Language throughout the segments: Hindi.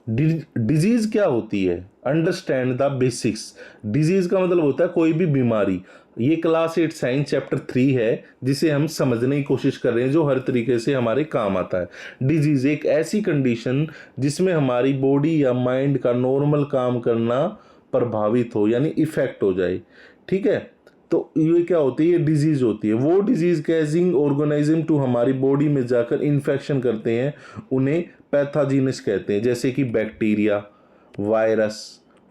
डिजीज क्या होती है, अंडरस्टैंड द बेसिक्स। डिजीज का मतलब होता है कोई भी बीमारी। ये क्लास 8 साइंस चैप्टर 3 है जिसे हम समझने की कोशिश कर रहे हैं, जो हर तरीके से हमारे काम आता है। डिजीज एक ऐसी कंडीशन जिसमें हमारी बॉडी या माइंड का नॉर्मल काम करना प्रभावित हो, यानी इफेक्ट हो जाए। ठीक है, तो ये क्या होती है, ये डिजीज होती है। वो डिजीज कैजिंग ऑर्गेनिज्म टू हमारी बॉडी में जाकर इन्फेक्शन करते हैं, उन्हें पैथोजेनस कहते हैं। जैसे कि बैक्टीरिया, वायरस,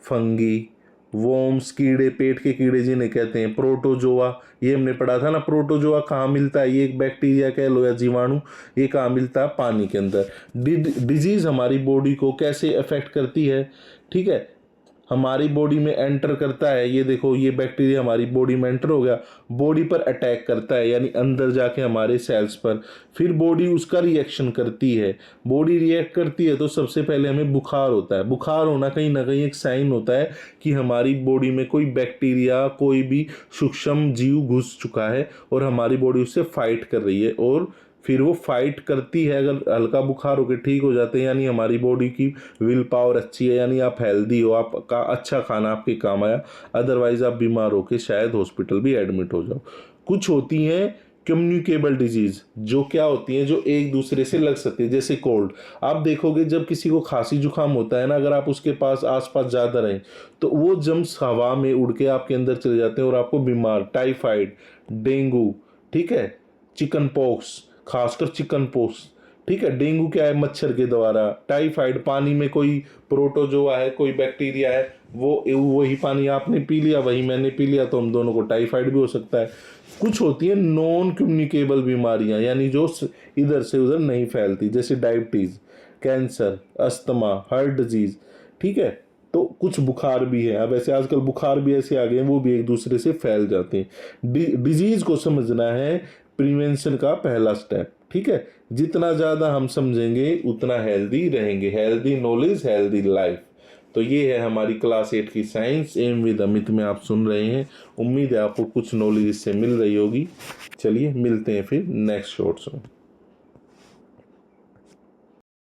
फंगी, वोम्स, कीड़े, पेट के कीड़े जिन्हें कहते हैं प्रोटोजोआ। ये हमने पढ़ा था ना, प्रोटोजोआ कहाँ मिलता है, ये एक बैक्टीरिया कह लो या जीवाणु, ये कहाँ मिलता है, पानी के अंदर। डिजीज हमारी बॉडी को कैसे अफेक्ट करती है, ठीक है, हमारी बॉडी में एंटर करता है। ये देखो, ये बैक्टीरिया हमारी बॉडी में एंटर हो गया, बॉडी पर अटैक करता है, यानी अंदर जाके हमारे सेल्स पर, फिर बॉडी उसका रिएक्शन करती है। बॉडी रिएक्ट करती है तो सबसे पहले हमें बुखार होता है। बुखार होना कहीं ना कहीं एक साइन होता है कि हमारी बॉडी में कोई बैक्टीरिया, कोई भी सूक्ष्म जीव घुस चुका है और हमारी बॉडी उससे फाइट कर रही है, और फिर वो फाइट करती है। अगर हल्का बुखार होकर ठीक हो जाते हैं, यानी हमारी बॉडी की विल पावर अच्छी है, यानी आप हेल्दी हो, आपका अच्छा खाना आपके काम आया। अदरवाइज आप बीमार होकर शायद हॉस्पिटल भी एडमिट हो जाओ। कुछ होती हैं कम्युनिकेबल डिजीज, जो क्या होती हैं, जो एक दूसरे से लग सकती है, जैसे कोल्ड। आप देखोगे जब किसी को खांसी जुकाम होता है ना, अगर आप उसके पास आसपास ज़्यादा रहें तो वो जम्स हवा में उड़ के आपके अंदर चले जाते हैं और आपको बीमार, टाइफाइड, डेंगू, ठीक है, चिकन पॉक्स, खासकर चिकन पॉक्स, ठीक है। डेंगू क्या है, मच्छर के द्वारा। टाइफाइड, पानी में कोई प्रोटोजोआ है, कोई बैक्टीरिया है, वो वही पानी आपने पी लिया, वही मैंने पी लिया, तो हम दोनों को टाइफाइड भी हो सकता है। कुछ होती है नॉन कम्युनिकेबल बीमारियां, यानी जो इधर से उधर नहीं फैलती, जैसे diabetes, cancer, asthma, heart disease, ठीक है। तो कुछ बुखार भी है। अब ऐसे आजकल बुखार भी ऐसे आ गए हैं, वो भी एक दूसरे से फैल जाते हैं। डिजीज को समझना है प्रिवेंशन का पहला स्टेप, ठीक है। जितना ज़्यादा हम समझेंगे उतना हेल्दी रहेंगे। Healthy knowledge, healthy life. तो ये है हमारी क्लास 8 की साइंस एम विद अमित में आप सुन रहे हैं। उम्मीद है आपको कुछ नॉलेज इससे मिल रही होगी। चलिए मिलते हैं फिर नेक्स्ट शॉर्ट्स में।